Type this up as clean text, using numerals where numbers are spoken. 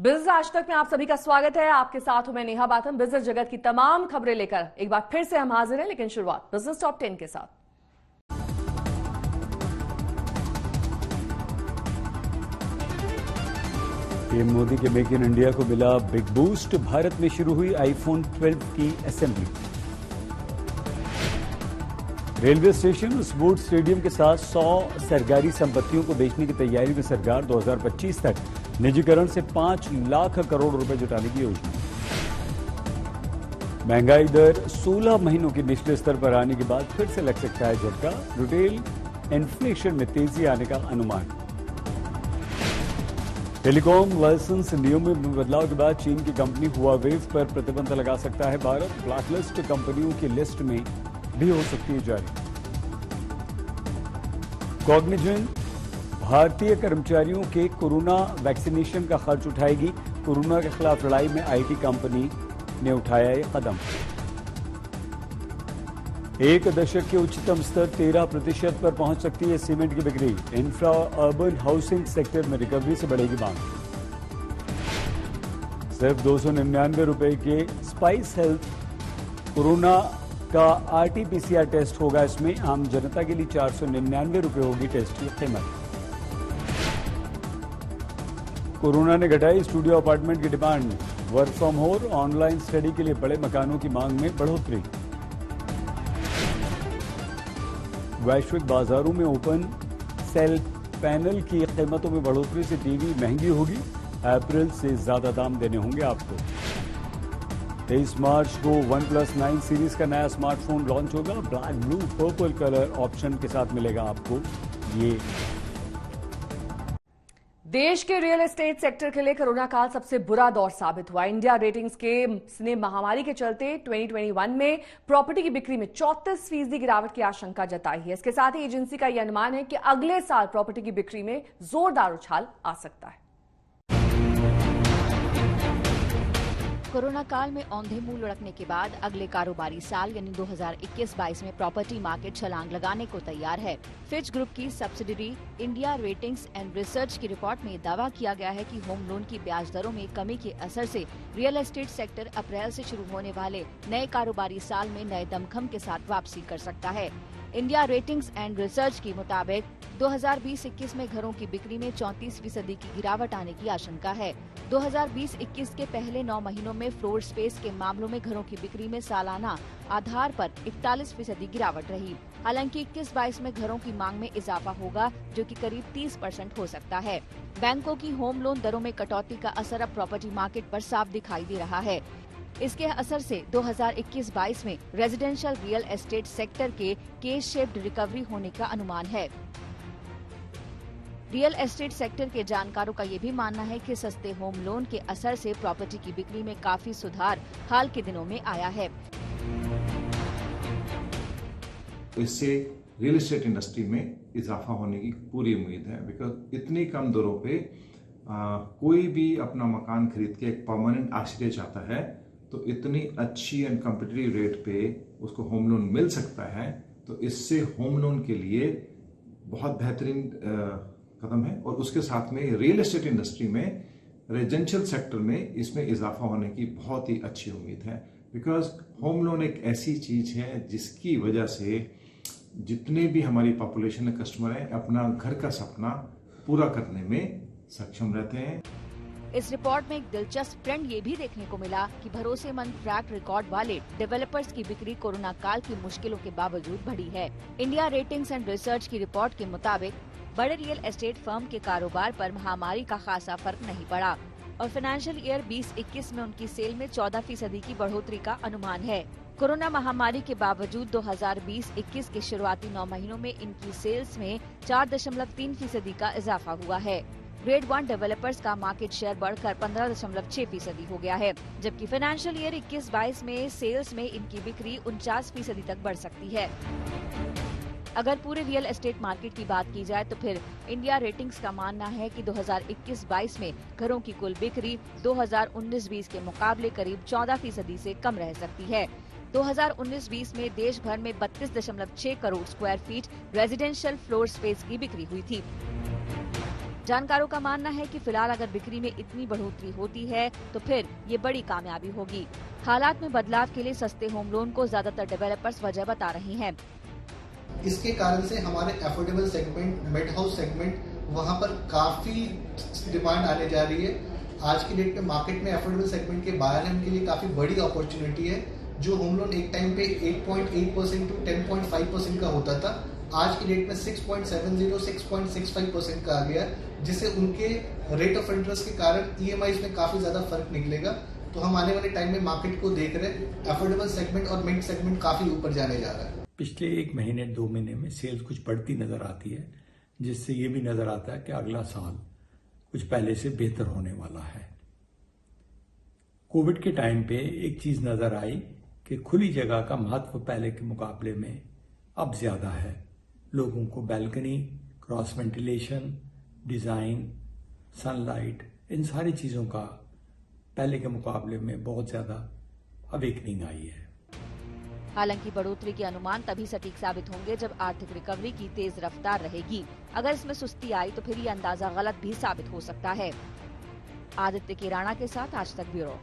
Business आज तक में आप सभी का स्वागत है। आपके साथ हूं मैं नेहा बाथम। बिजनेस जगत की तमाम खबरें लेकर एक बार फिर से हम हाजिर हैं, लेकिन शुरुआत बिजनेस टॉप 10 के साथ। पीएम मोदी के मेक इन इंडिया को मिला बिग बूस्ट। भारत में शुरू हुई आईफोन 12 की असेंबली। रेलवे स्टेशन और स्पोर्ट्स स्टेडियम के साथ 100 सरकारी संपत्तियों को बेचने की तैयारी में सरकार। 2025 तक निजीकरण से 5 लाख करोड़ रुपए जुटाने की योजना। महंगाई दर 16 महीनों के निचले स्तर पर आने के बाद फिर से लग सकता है झटका। रिटेल इन्फ्लेशन में तेजी आने का अनुमान। टेलीकॉम लाइसेंस नियमों में बदलाव के बाद चीन की कंपनी हुआवे पर प्रतिबंध लगा सकता है भारत। ब्लैकलिस्ट कंपनियों की लिस्ट में भी हो सकती है जारी। कॉग्निजेंट भारतीय कर्मचारियों के कोरोना वैक्सीनेशन का खर्च उठाएगी। कोरोना के खिलाफ लड़ाई में आईटी कंपनी ने उठाया ये कदम। एक दशक के उच्चतम स्तर 13% पर पहुंच सकती है सीमेंट की बिक्री। इंफ्रा अर्बन हाउसिंग सेक्टर में रिकवरी से बढ़ेगी मांग। सिर्फ 299 रुपए के स्पाइस हेल्थ कोरोना का आरटीपीसीआर टेस्ट होगा। इसमें आम जनता के लिए 499 रुपए होगी टेस्ट की कीमत। कोरोना ने घटाई स्टूडियो अपार्टमेंट की demand. Work from home online study के लिए बड़े मकानों की मांग में बढ़ोतरी। वैश्विक बाजारों में ओपन सेल पैनल की कीमतों में बढ़ोतरी से टीवी महंगी होगी। अप्रैल से ज्यादा दाम देने होंगे आपको। 23 मार्च को OnePlus 9 सीरीज का नया स्मार्टफोन लॉन्च होगा। Black blue purple colour option के साथ मिलेगा आपको ये। देश के रियल एस्टेट सेक्टर के लिए कोरोना काल सबसे बुरा दौर साबित हुआ। इंडिया रेटिंग्स ने महामारी के चलते 2021 में प्रॉपर्टी की बिक्री में 34% गिरावट की आशंका जताई है। इसके साथ ही एजेंसी का यह अनुमान है कि अगले साल प्रॉपर्टी की बिक्री में जोरदार उछाल आ सकता है। कोरोना काल में औंधे मुंह लुढ़कने के बाद अगले कारोबारी साल यानी 2021-22 में प्रॉपर्टी मार्केट छलांग लगाने को तैयार है। फिच ग्रुप की subsidiary India ratings and research की रिपोर्ट में दावा किया गया है कि होम लोन की ब्याज दरों में कमी के असर से रियल एस्टेट सेक्टर अप्रैल से शुरू होने वाले नए कारोबारी साल में नए दमखम के साथ वापसी कर सकता है। इंडिया रेटिंग्स एंड रिसर्च के मुताबिक 2020-21 में घरों की बिक्री में 34% की गिरावट आने की आशंका है। 2020-21 के पहले 9 महीनों में फ्लोर स्पेस के मामलों में घरों की बिक्री में सालाना आधार पर 41% गिरावट रही। हालांकि 21-22 में घरों की मांग में इजाफा होगा, जो कि करीब 30% हो सकता है। बैंकों की होम लोन दरों में कटौती का असर अब प्रॉपर्टी मार्केट पर साफ दिखाई दे रहा है। इसके असर से 2021-22 में रेजिडेंशियल रियल एस्टेट सेक्टर के केस शेप्ड रिकवरी होने का अनुमान है। रियल एस्टेट सेक्टर के जानकारों का ये भी मानना है कि सस्ते होम लोन के असर से प्रॉपर्टी की बिक्री में काफी सुधार हाल के दिनों में आया है। इससे रियल एस्टेट इंडस्ट्री में इजाफा होने की पूरी उम्मीद है। बिकॉज इतनी कम दरों पे कोई भी अपना मकान खरीद के एक परमानेंट आश्रय चाहता है, तो इतनी अच्छी एंड कम्पिटिटिव रेट पे उसको होम लोन मिल सकता है। तो इससे होम लोन के लिए बहुत बेहतरीन कदम है। और उसके साथ में रियल एस्टेट इंडस्ट्री में रेजिडेंशियल सेक्टर में इसमें इजाफा होने की बहुत ही अच्छी उम्मीद है। बिकॉज होम लोन एक ऐसी चीज है जिसकी वजह से जितने भी हमारी पॉपुलेशन के कस्टमर हैं अपना घर का सपना पूरा करने में सक्षम रहते हैं। इस रिपोर्ट में एक दिलचस्प ट्रेंड ये भी देखने को मिला कि भरोसेमंद ट्रैक रिकॉर्ड वाले डेवलपर्स की बिक्री कोरोना काल की मुश्किलों के बावजूद बढ़ी है। इंडिया रेटिंग्स एंड रिसर्च की रिपोर्ट के मुताबिक बड़े रियल एस्टेट फर्म के कारोबार पर महामारी का खासा फर्क नहीं पड़ा और फाइनेंशियल ईयर 20-21 में उनकी सेल में 14% की बढ़ोतरी का अनुमान है। कोरोना महामारी के बावजूद 2020-21 के शुरुआती 9 महीनों में इनकी सेल्स में 4.3% का इजाफा हुआ है। ग्रेड 1 डेवलपर्स का मार्केट शेयर बढ़कर 15.6% हो गया है, जबकि फाइनेंशियल ईयर 21-22 में सेल्स में इनकी बिक्री 49% तक बढ़ सकती है। अगर पूरे रियल एस्टेट मार्केट की बात की जाए तो फिर इंडिया रेटिंग्स का मानना है कि 2021-22 में घरों की कुल बिक्री 2019-20 के मुकाबले करीब 14% से कम रह सकती है। 2019-20 में देश भर में 32.6 crore square feet residential floor space की बिक्री हुई थी, जानकारों का मानना है कि फिलहाल अगर बिक्री में इतनी बढ़ोतरी होती है तो फिर ये बड़ी कामयाबी होगी। हालात में बदलाव के लिए सस्ते होम लोन को ज्यादातर डेवलपर्स वजह बता रहे हैं। इसके कारण से हमारे affordable segment, mid house segment, वहाँ पर काफी डिमांड आने जा रही है। आज की डेट में मार्केट में अफोर्डेबल सेगमेंट के बाहर है, उनके लिए काफी बड़ी अपॉर्चुनिटी है। जो होम लोन एक टाइम पे 8.8% टू 10.5% का होता था, आज की डेट में 6.70, 6.65% का आ गया, जिससे उनके रेट ऑफ इंटरेस्ट के कारण EMIs में काफी ज्यादा फर्क निकलेगा। तो हम आने वाले टाइम में मार्केट को देख रहे हैं, अफोर्डेबल सेगमेंट और मिड सेगमेंट काफी ऊपर जाने जा रहा है। पिछले 1 महीने 2 महीने में सेल्स कुछ बढ़ती नजर आती है, जिससे ये भी नजर आता है कि अगला साल कुछ पहले से बेहतर होने वाला है। कोविड के टाइम पे एक चीज नजर आई कि खुली जगह का महत्व पहले के मुकाबले में अब ज्यादा है। लोगों को balcony, cross ventilation, design, sunlight, इन सारी चीजों का पहले के मुकाबले में बहुत ज्यादा अवेकनिंग आई है। हालांकि बढ़ोतरी के अनुमान तभी सटीक साबित होंगे जब आर्थिक रिकवरी की तेज रफ्तार रहेगी। अगर इसमें सुस्ती आई तो फिर ये अंदाजा गलत भी साबित हो सकता है। आदित्य किराना के साथ आज तक ब्यूरो।